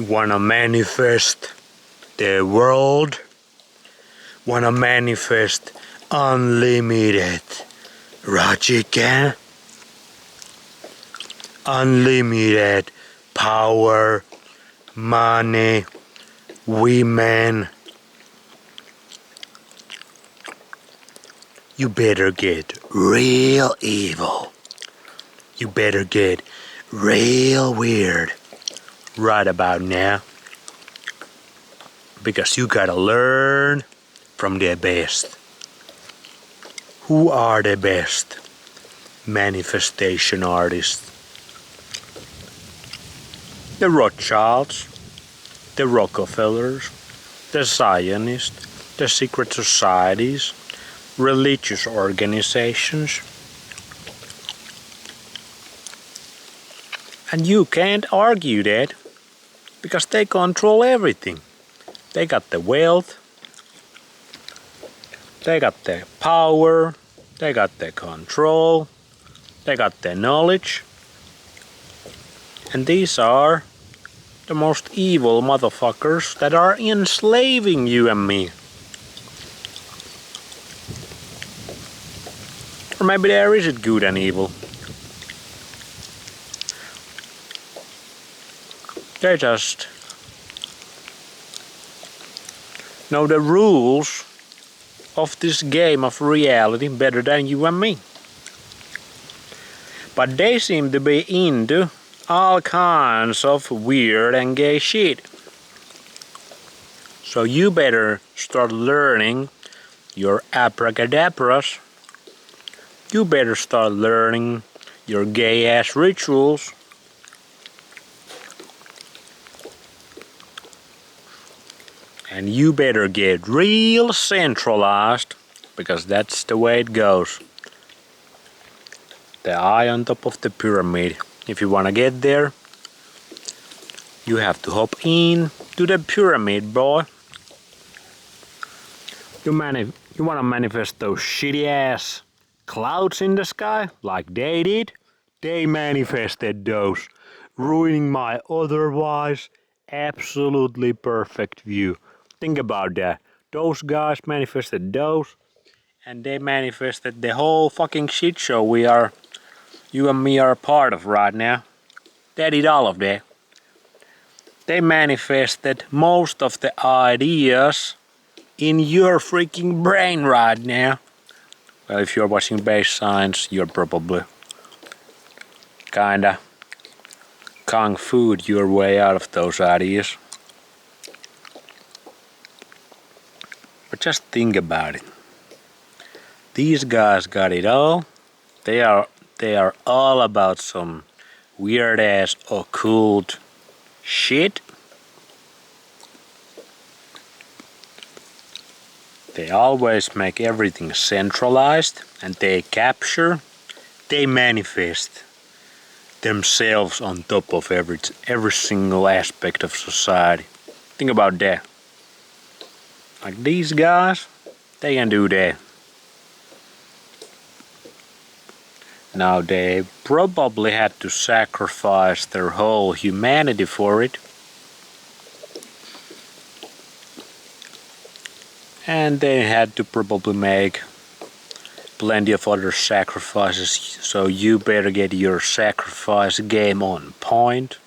Wanna manifest the world? Wanna manifest unlimited Rajikan? Unlimited power, money, women? You better get real evil. You better get real weird right about now. Because you gotta learn from the best. Who are the best manifestation artists? The Rothschilds, the Rockefellers, the Zionists, the secret societies, religious organizations. And you can't argue that, because they control everything. They got the wealth, they got the power, they got the control, they got the knowledge. And these are the most evil motherfuckers that are enslaving you and me. Or maybe there isn't good and evil. They just know the rules of this game of reality better than you and me. But they seem to be into all kinds of weird and gay shit. So you better start learning your abracadabras. You better start learning your gay ass rituals. And you better get real centralized, because that's the way it goes. The eye on top of the pyramid. If you wanna get there, you have to hop in to the pyramid, boy. You wanna manifest those shitty ass clouds in the sky like they did? They manifested those, ruining my otherwise absolutely perfect view. Think about that. Those guys manifested those, and they manifested the whole fucking shit show you and me are a part of right now. They did all of that. They manifested most of the ideas in your freaking brain right now. Well, if you're watching base science, you're probably kinda kung fu'd your way out of those ideas. But just think about it. These guys got it all. They are all about some weird ass occult shit. They always make everything centralized, and they manifest themselves on top of every single aspect of society. Think about that. Like these guys, they can do that. Now they probably had to sacrifice their whole humanity for it. And they had to probably make plenty of other sacrifices, so you better get your sacrifice game on point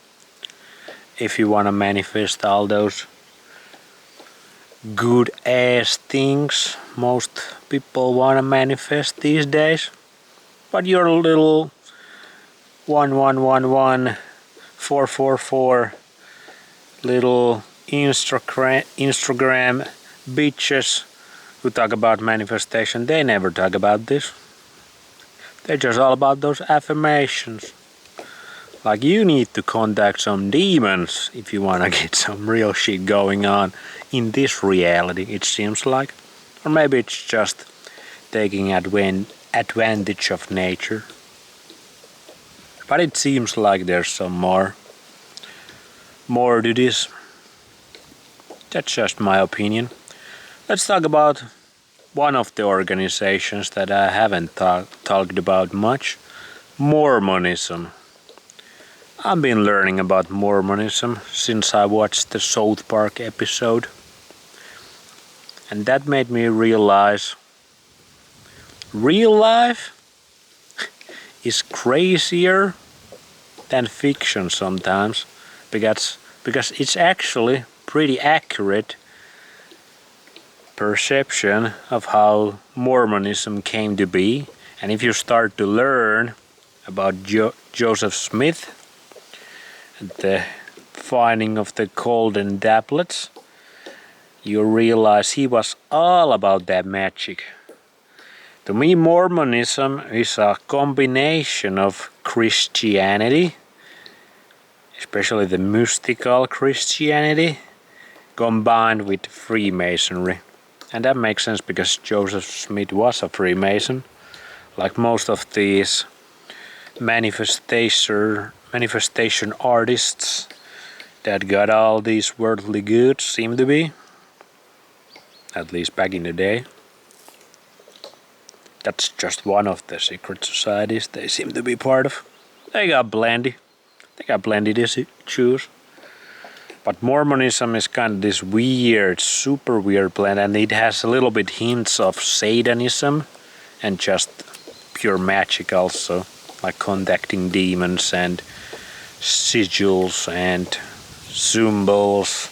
if you wanna manifest all those good ass things most people wanna manifest these days. But your little 1111-444 little Instagram bitches who talk about manifestation, they never talk about this. They're just all about those affirmations. Like, you need to contact some demons if you wanna get some real shit going on in this reality, it seems like. Or maybe it's just taking advantage of nature. But it seems like there's some more to this. That's just my opinion. Let's talk about one of the organizations that I haven't talked about much. Mormonism. I've been learning about Mormonism since I watched the South Park episode. And that made me realize real life is crazier than fiction sometimes, because it's actually pretty accurate perception of how Mormonism came to be. And if you start to learn about Joseph Smith and the finding of the golden tablets, you realize he was all about that magic. To me, Mormonism is a combination of Christianity, especially the mystical Christianity, combined with Freemasonry. And that makes sense because Joseph Smith was a Freemason. Like most of these manifestation artists that got all these worldly goods seem to be. At least back in the day. That's just one of the secret societies they seem to be part of. They got plenty to choose. But Mormonism is kind of this weird, super weird blend, and it has a little bit hints of Satanism and just pure magic also, like contacting demons and sigils and symbols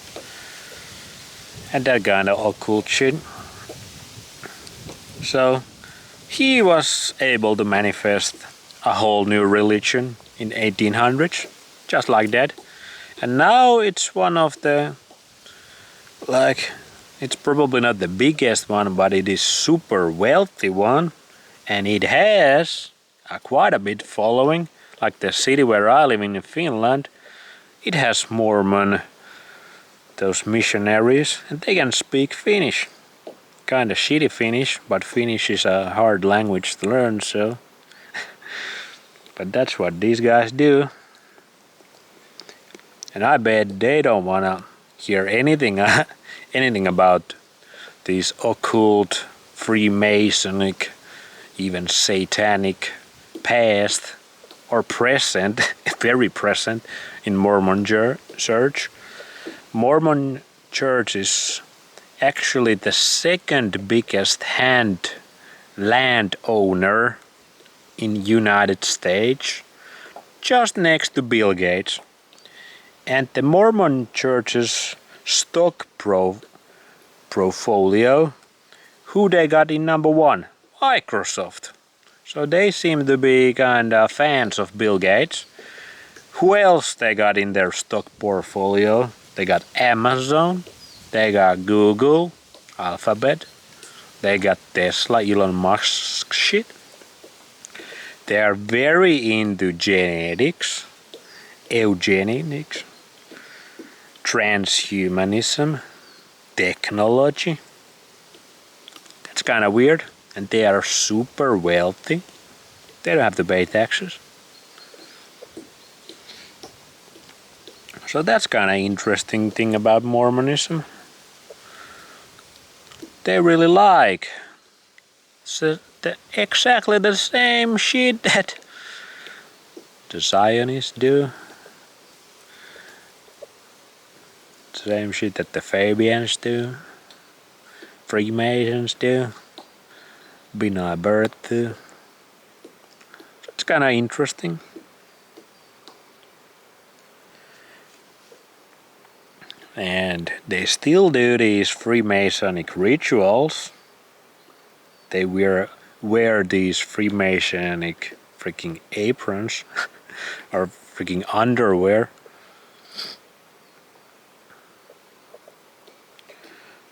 and that kind of occult shit. So he was able to manifest a whole new religion in 1800s, just like that. And now it's one of the, it's probably not the biggest one, but it is super wealthy one. And it has quite a bit following. Like the city where I live in Finland, it has Mormon, those missionaries, and they can speak Finnish. Kind of shitty Finnish, but Finnish is a hard language to learn, so. But that's what these guys do. And I bet they don't wanna hear anything about these occult, Freemasonic, even satanic past or present, very present in Mormon church. Mormon church is actually the second biggest landowner in United States, just next to Bill Gates. And the Mormon church's stock portfolio, who they got in number one? Microsoft. So they seem to be kind of fans of Bill Gates. Who else they got in their stock portfolio? They got Amazon, they got Google, Alphabet, they got Tesla, Elon Musk shit. They are very into genetics, eugenics, transhumanism, technology. That's kind of weird. And they are super wealthy. They don't have to pay taxes. So that's kind of interesting thing about Mormonism. They really like exactly the same shit that the Zionists do. Same shit that the Fabians do. Freemasons do. Binary birth do. It's kind of interesting. And they still do these Freemasonic rituals. They wear these Freemasonic freaking aprons or freaking underwear.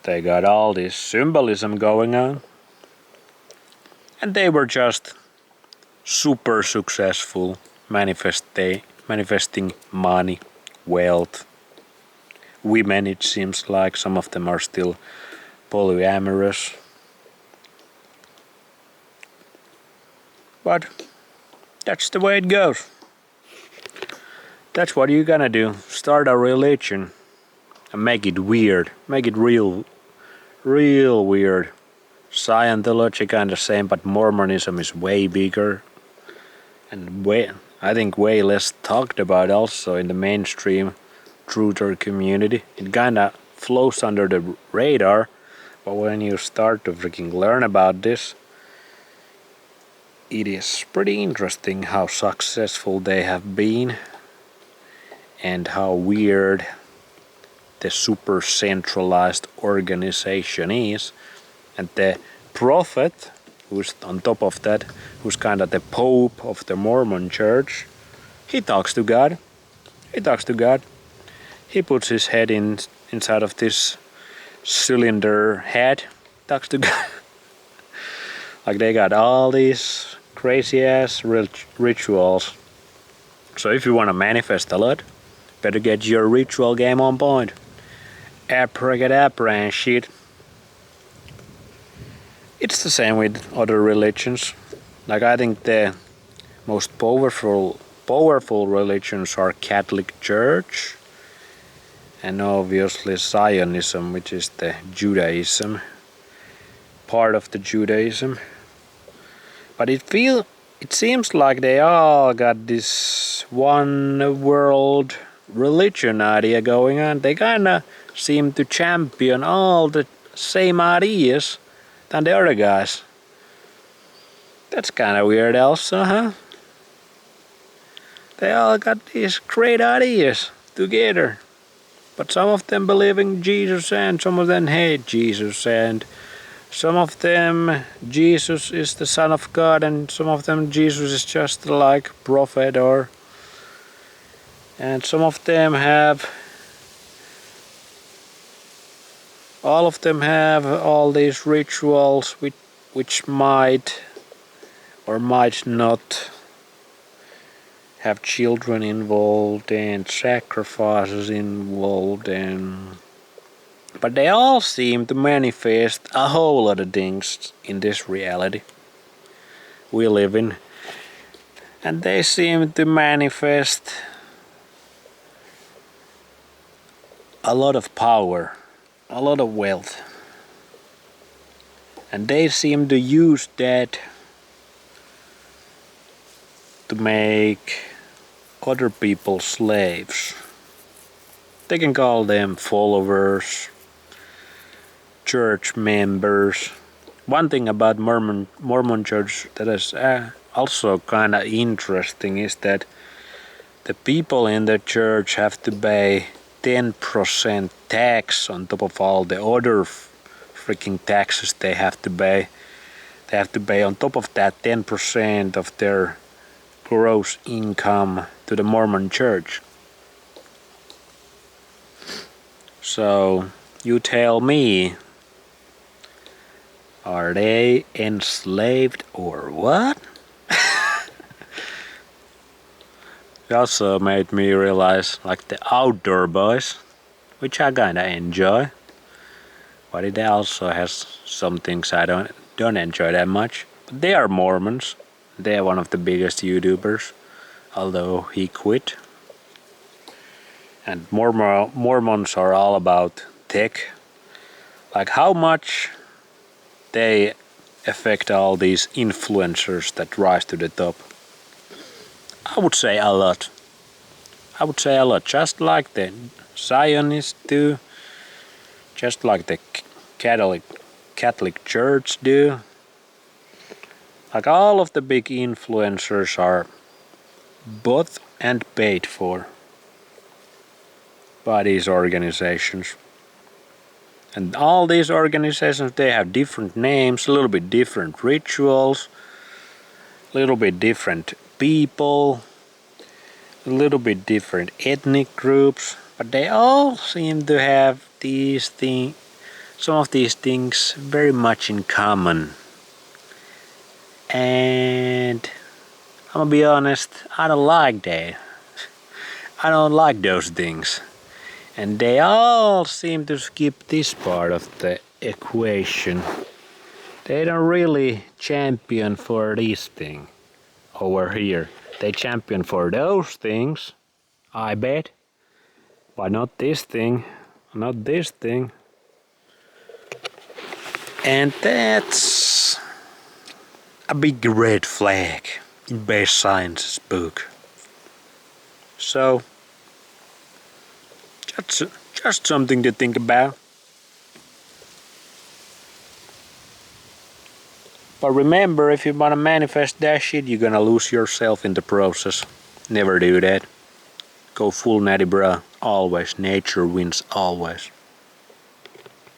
They got all this symbolism going on. And they were just super successful manifesting money, wealth. Women, it seems like some of them are still polyamorous. But that's the way it goes. That's what you're gonna do. Start a religion and make it weird. Make it real weird. Scientology kind of same, but Mormonism is way bigger and I think way less talked about also in the mainstream truther community. It kinda flows under the radar, but when you start to freaking learn about this, it is pretty interesting how successful they have been and how weird the super centralized organization is. And the prophet, who's on top of that, who's kind of the Pope of the Mormon church, he talks to God. He talks to God. He puts his head inside of this cylinder head, talks to God. Like they got all these crazy ass rituals. So if you want to manifest a lot, better get your ritual game on point. Abracadabra and shit. It's the same with other religions. Like I think the most powerful religions are Catholic Church and obviously Zionism, which is the Judaism, part of the Judaism. But it seems like they all got this one world religion idea going on. They kinda seem to champion all the same ideas than the other guys. That's kinda weird also, huh? They all got these great ideas together. But some of them believe in Jesus and some of them hate Jesus, and some of them Jesus is the Son of God and some of them Jesus is just like prophet, and some of them have all these rituals which might or might not have children involved and sacrifices involved, but they all seem to manifest a whole lot of things in this reality we live in, and they seem to manifest a lot of power, a lot of wealth, and they seem to use that to make other people slaves. They can call them followers, church members. One thing about Mormon church that is also kind of interesting is that the people in the church have to pay 10% tax on top of all the other freaking taxes they have to pay. They have to pay on top of that 10% of their gross income to the Mormon church. So you tell me, are they enslaved or what? It also made me realize like the outdoor boys, which I kinda enjoy, but it also has some things I don't enjoy that much. But they are Mormons. They are one of the biggest YouTubers, although he quit. And Mormons are all about tech. Like how much they affect all these influencers that rise to the top. I would say a lot. Just like the Zionists do, just like the Catholic Church do. Like all of the big influencers are bought and paid for by these organizations. And all these organizations, they have different names, a little bit different rituals, a little bit different people, a little bit different ethnic groups, but they all seem to have some of these things very much in common. And I'm gonna be honest, I don't like that. I don't like those things. And they all seem to skip this part of the equation. They don't really champion for this thing over here. They champion for those things, I bet. But not this thing, not this thing. And that's a big red flag in Base Science's book. So, just something to think about. But remember, if you wanna manifest that shit, you're gonna lose yourself in the process. Never do that. Go full natty bra. Always. Nature wins always.